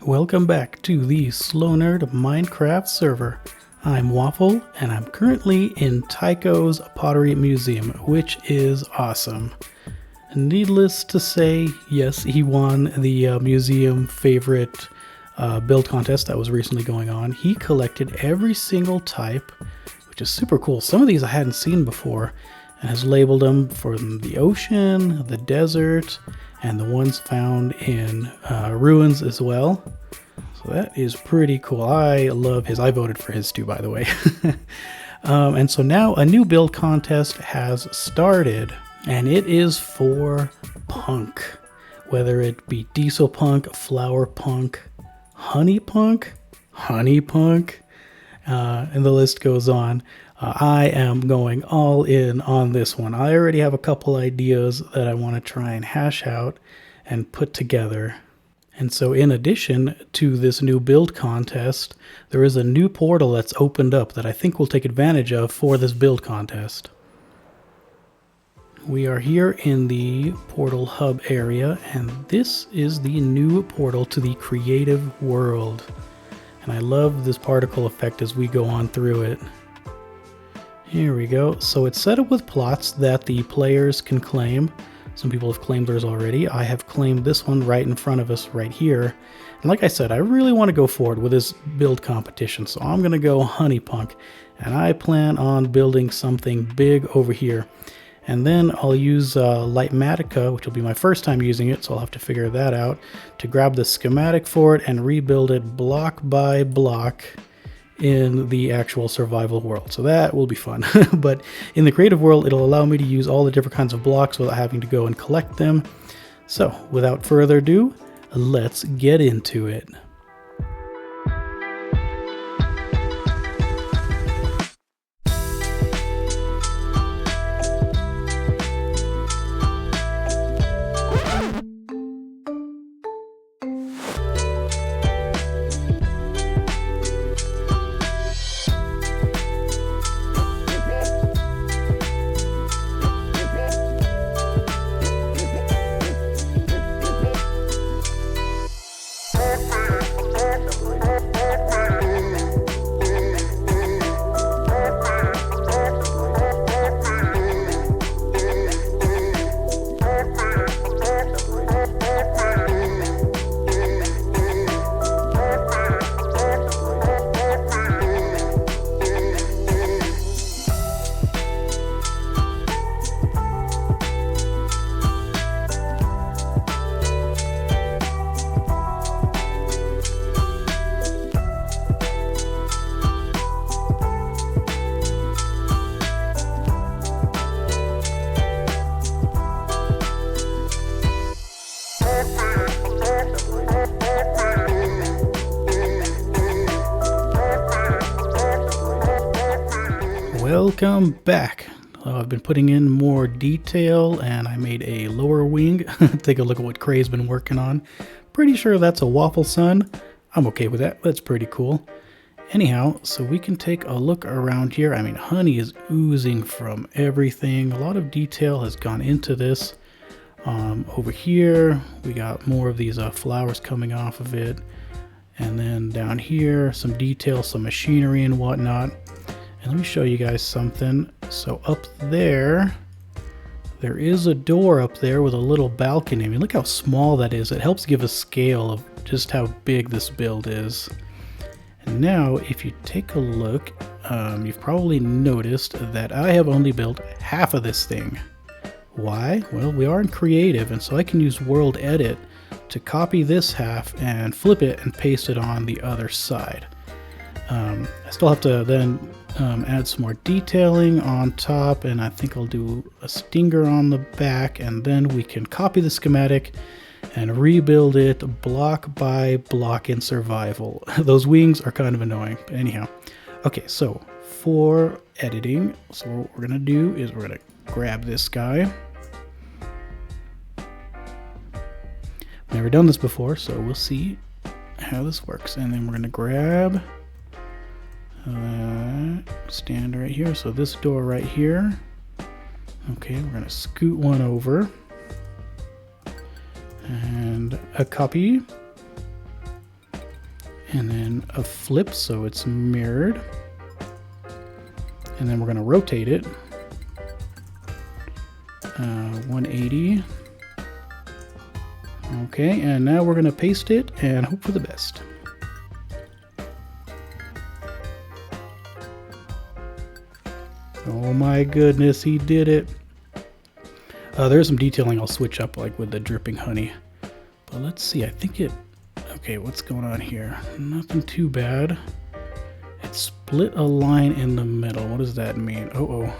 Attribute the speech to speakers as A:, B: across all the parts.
A: Welcome back to the Slownerd Minecraft server. I'm Waffle, and I'm currently in Tycho's Pottery Museum, which is awesome. Needless to say, yes, he won the museum favorite build contest that was recently going on. He collected every single type, which is super cool. Some of these I hadn't seen before, and has labeled them for the ocean, the desert, and the ones found in ruins as well. So that is pretty cool. I love his. I voted for his too, by the way. And so now a new build contest has started, and it is for punk. Whether it be diesel punk, flower punk, honeypunk, and the list goes on. I am going all in on this one. I already have a couple ideas that I want to try and hash out and put together. And so in addition to this new build contest, there is a new portal that's opened up that I think we'll take advantage of for this build contest. We are here in the portal hub area, and this is the new portal to the creative world. And I love this particle effect as we go on through it. Here we go. So it's set up with plots that the players can claim. Some people have claimed theirs already. I have claimed this one right in front of us right here. And like I said, I really want to go forward with this build competition. So I'm going to go Honeypunk. And I plan on building something big over here. And then I'll use Lightmatica, which will be my first time using it, so I'll have to figure that out, to grab the schematic for it and rebuild it block by block in the actual survival world. So that will be fun. But in the creative world, it'll allow me to use all the different kinds of blocks without having to go and collect them. So without further ado, let's get into it. Welcome back. I've been putting in more detail, and I made a lower wing. Take a look at what Cray's been working on. Pretty sure that's a Waffle Sun. I'm okay with that. That's pretty cool. Anyhow, so we can take a look around here. I mean, honey is oozing from everything. A lot of detail has gone into this. Over here, we got more of these flowers coming off of it. And then down here, some detail, some machinery and whatnot. And let me show you guys something. So up there is a door up there with a little balcony. I mean, look how small that is. It helps give a scale of just how big this build is. And now, if you take a look, you've probably noticed that I have only built half of this thing. Why? Well, we are in creative, and so I can use World Edit to copy this half and flip it and paste it on the other side. I still have to then add some more detailing on top, and I think I'll do a stinger on the back, and then we can copy the schematic and rebuild it block by block in survival. Those wings are kind of annoying, but anyhow. Okay, so for editing, so what we're gonna do is we're gonna grab this guy. Never done this before, so we'll see how this works. And then we're gonna grab stand right here. So this door right here. Okay, we're gonna scoot one over. and a copy. And then a flip so it's mirrored. And then we're going to rotate it. 180. Okay, and now we're going to paste it and hope for the best. Oh my goodness, he did it. There's some detailing I'll switch up, like with the dripping honey. But let's see, I think it... Okay, what's going on here? Nothing too bad. It split a line in the middle. What does that mean? Uh-oh.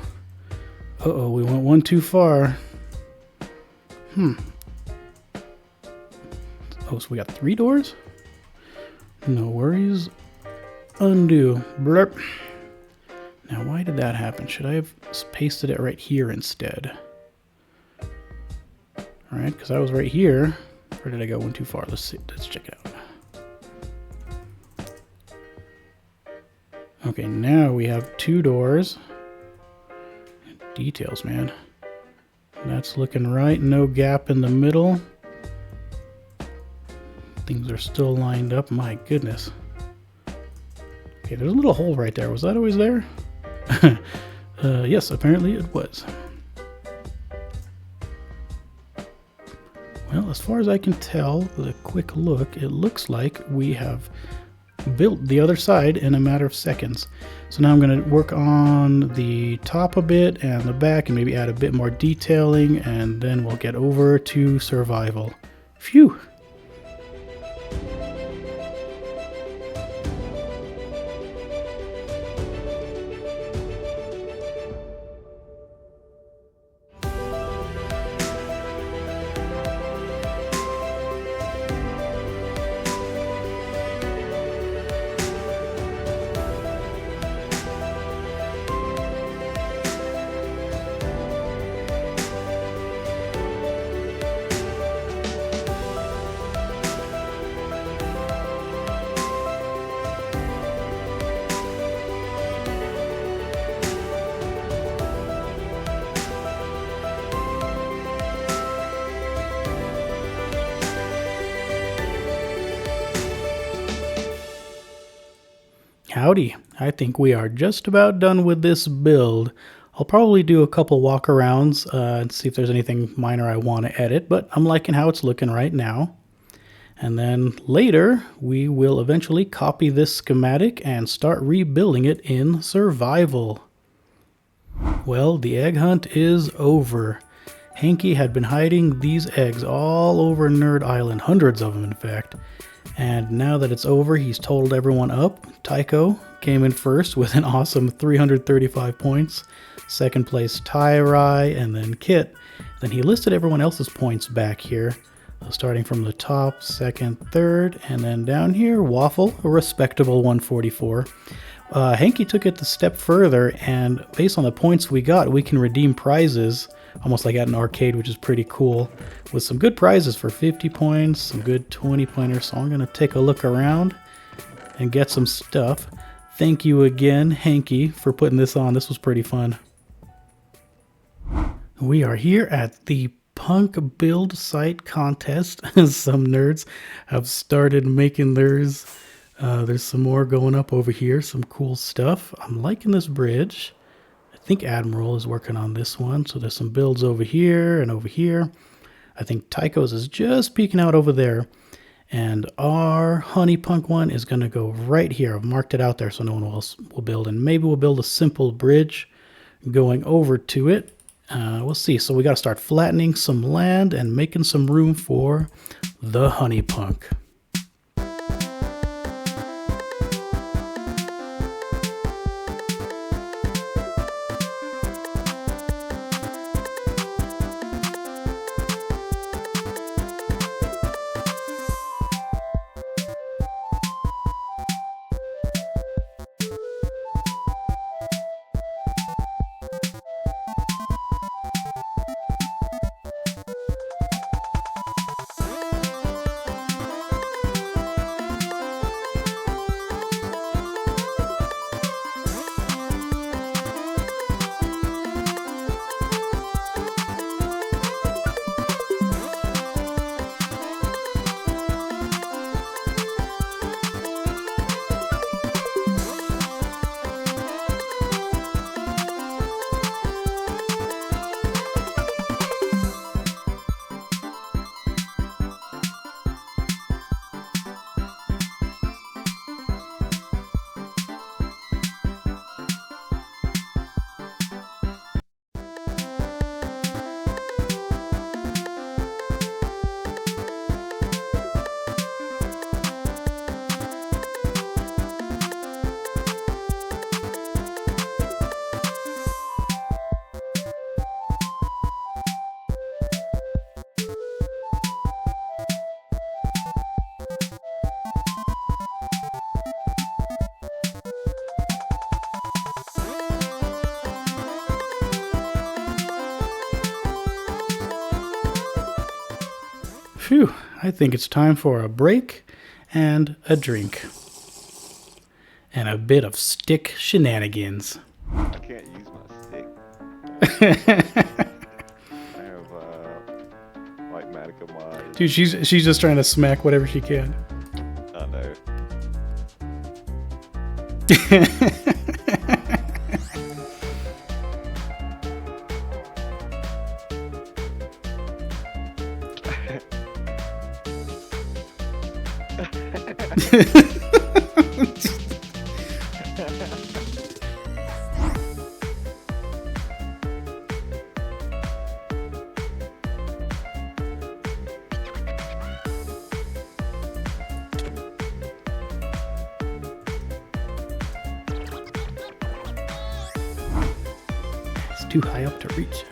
A: Uh-oh, we went one too far. Oh, so we got 3 doors? No worries. Undo. Blurp. Now, why did that happen? Should I have pasted it right here instead? Alright, because I was right here. Or did I go one too far? Let's see. Let's check it out. Okay, now we have 2 doors. Details, man. That's looking right. No gap in the middle. Things are still lined up. My goodness. Okay, there's a little hole right there. Was that always there? Yes, apparently it was. Well, as far as I can tell, with a quick look, it looks like we have built the other side in a matter of seconds. So now I'm going to work on the top a bit and the back and maybe add a bit more detailing, and then we'll get over to survival. Phew! Howdy, I think we are just about done with this build. I'll probably do a couple walkarounds and see if there's anything minor I want to edit, but I'm liking how it's looking right now. And then later, we will eventually copy this schematic and start rebuilding it in survival. Well, the egg hunt is over. Hanky had been hiding these eggs all over Nerd Island, hundreds of them in fact. And now that it's over, he's totaled everyone up. Tycho came in first with an awesome 335 points. Second place, Tyrai, and then Kit. Then he listed everyone else's points back here. Starting from the top, second, third, and then down here, Waffle, a respectable 144. Hanky took it a step further, and based on the points we got, we can redeem prizes, almost like at an arcade, which is pretty cool, with some good prizes for 50 points, some good 20 pointers. So I'm going to take a look around and get some stuff. Thank you again, Hanky, for putting this on. This was pretty fun. We are here at the Punk build site contest. Some nerds have started making theirs. There's some more going up over here, some cool stuff. I'm liking this bridge. I think Admiral is working on this one. So there's some builds over here and over here. I think Tycho's is just peeking out over there. And our Honeypunk one is going to go right here. I've marked it out there so no one else will build. And maybe we'll build a simple bridge going over to it. We'll see. So we got to start flattening some land and making some room for the Honeypunk. Phew, I think it's time for a break and a drink. And a bit of stick shenanigans.
B: I can't use my stick. I have like Matica mod.
A: Dude, she's just trying to smack whatever she can.
B: I know.
A: It's too high up to reach.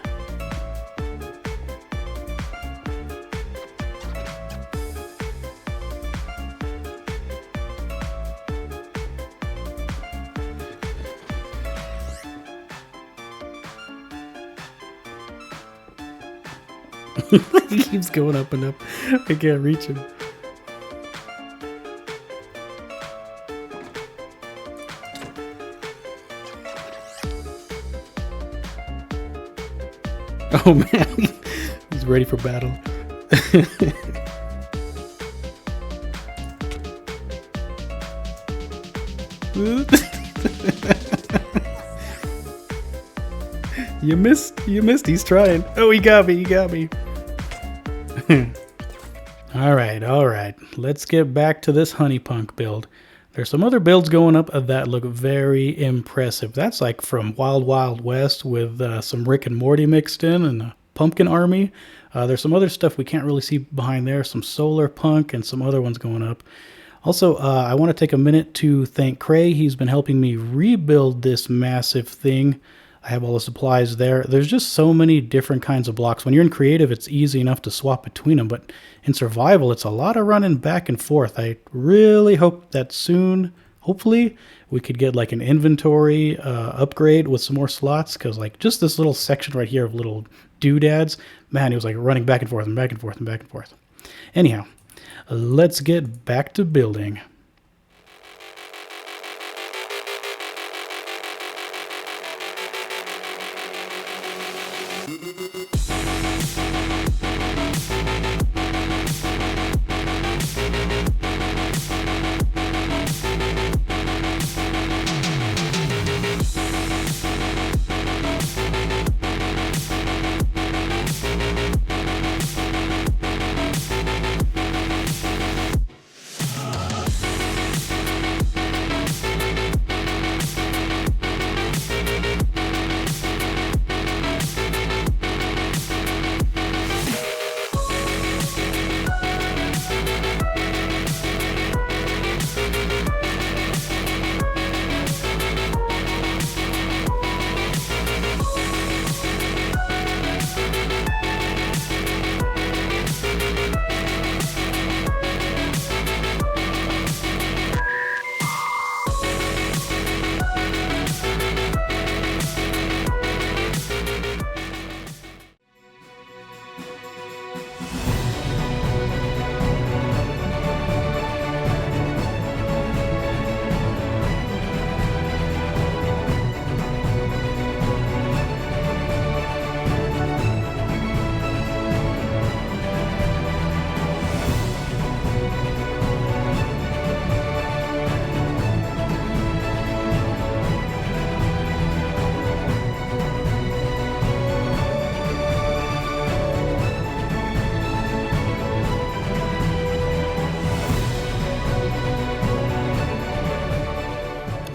A: He keeps going up and up. I can't reach him. Oh man, he's ready for battle. You missed, he's trying. Oh, he got me. All right. Let's get back to this Honeypunk build. There's some other builds going up that look very impressive. That's like from Wild Wild West with some Rick and Morty mixed in and a pumpkin army. There's some other stuff we can't really see behind there. Some solar punk and some other ones going up. Also, I want to take a minute to thank Cray. He's been helping me rebuild this massive thing. I have all the supplies there. There's just so many different kinds of blocks. When you're in creative, it's easy enough to swap between them, but in survival, it's a lot of running back and forth. I really hope that soon, hopefully, we could get like an inventory upgrade with some more slots, because like just this little section right here of little doodads, man, he was like running back and forth and back and forth and back and forth. Anyhow, let's get back to building.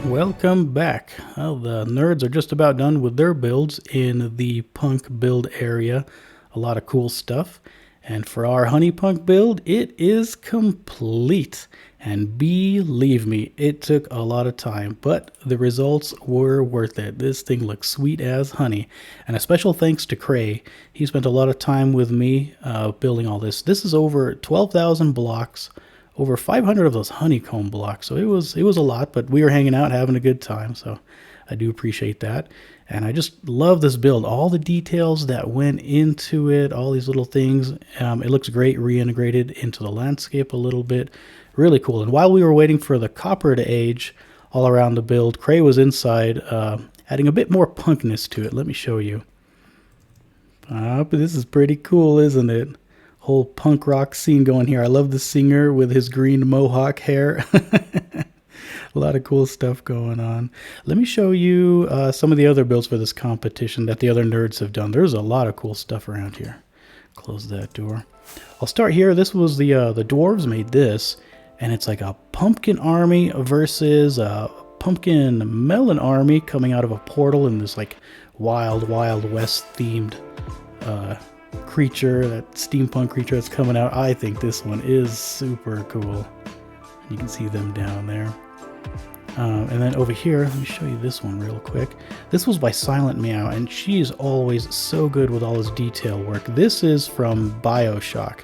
A: Welcome back. Well, the nerds are just about done with their builds in the punk build area. A lot of cool stuff. And for our Honeypunk build, it is complete. And believe me, it took a lot of time, but the results were worth it. This thing looks sweet as honey. And a special thanks to Cray. He spent a lot of time with me building all this. This is over 12,000 blocks. Over 500 of those honeycomb blocks, so it was a lot, but we were hanging out having a good time. So I do appreciate that. And I just love this build. All the details that went into it, all these little things. It looks great reintegrated into the landscape a little bit. Really cool. And while we were waiting for the copper to age all around the build, Cray was inside, adding a bit more punkness to it. Let me show you. But this is pretty cool, isn't it? Whole punk rock scene going here. I love the singer with his green mohawk hair. A lot of cool stuff going on. Let me show you some of the other builds for this competition that the other nerds have done. There's a lot of cool stuff around here. Close that door. I'll start here. This was the dwarves made this, and it's like a pumpkin army versus a pumpkin melon army coming out of a portal in this like wild west themed creature, that steampunk creature that's coming out. I think this one is super cool. You can see them down there. And then over here, let me show you this one real quick. This was by Silent Meow, and she is always so good with all his detail work. This is from BioShock.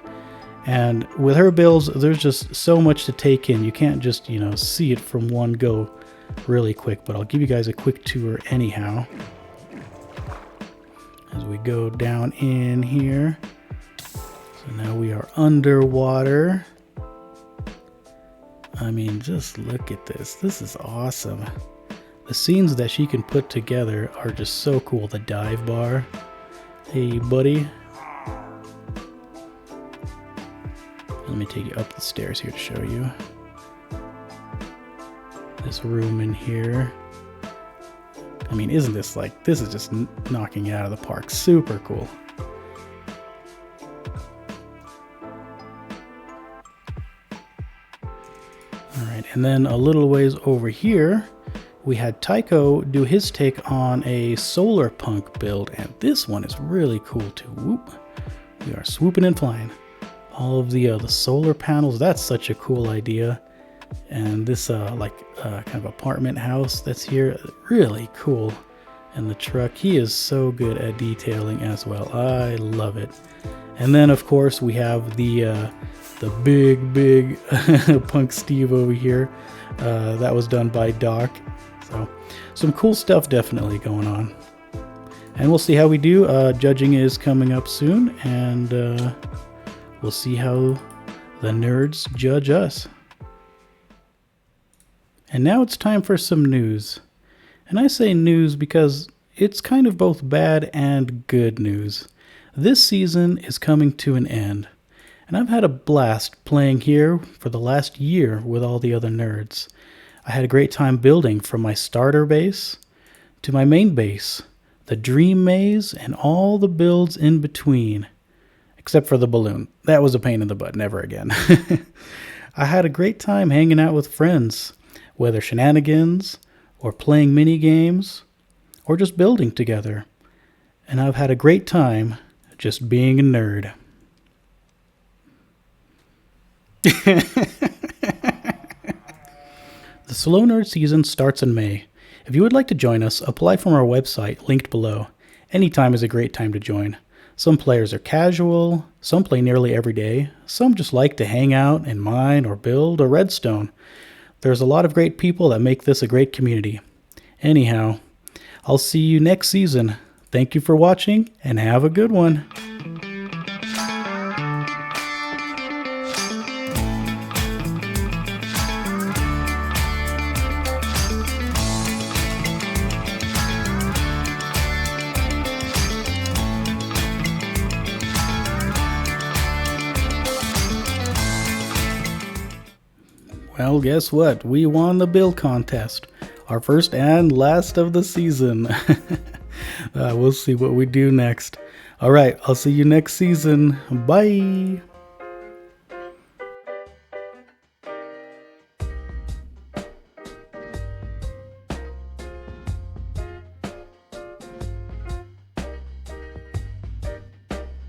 A: And with her builds, there's just so much to take in. You can't just, you know, see it from one go really quick, but I'll give you guys a quick tour anyhow. As we go down in here. So now we are underwater. I mean, just look at this. This is awesome. The scenes that she can put together are just so cool. The dive bar. Hey, buddy. Let me take you up the stairs here to show you. This room in here. I mean, isn't this like, this is just knocking it out of the park. Super cool. Alright, and then a little ways over here, we had Tycho do his take on a solar punk build, and this one is really cool too. Whoop. We are swooping and flying. All of the solar panels, that's such a cool idea. And this kind of apartment house that's here, really cool. And the truck, he is so good at detailing as well. I love it. And then of course we have the big Punk Steve over here. That was done by Doc. So some cool stuff definitely going on. And we'll see how we do. Judging is coming up soon, and we'll see how the nerds judge us. And now it's time for some news. And I say news because it's kind of both bad and good news. This season is coming to an end, and I've had a blast playing here for the last year with all the other nerds. I had a great time building from my starter base to my main base, the dream maze, and all the builds in between. Except for the balloon. That was a pain in the butt. Never again. I had a great time hanging out with friends, whether shenanigans, or playing mini games, or just building together. And I've had a great time just being a nerd. The Slownerd season starts in May. If you would like to join us, apply from our website, linked below. Anytime is a great time to join. Some players are casual, some play nearly every day, some just like to hang out and mine or build a redstone. There's a lot of great people that make this a great community. Anyhow, I'll see you next season. Thank you for watching, and have a good one. Well, guess what? We won the build contest. Our first and last of the season. We'll see what we do next. All right, I'll see you next season. Bye.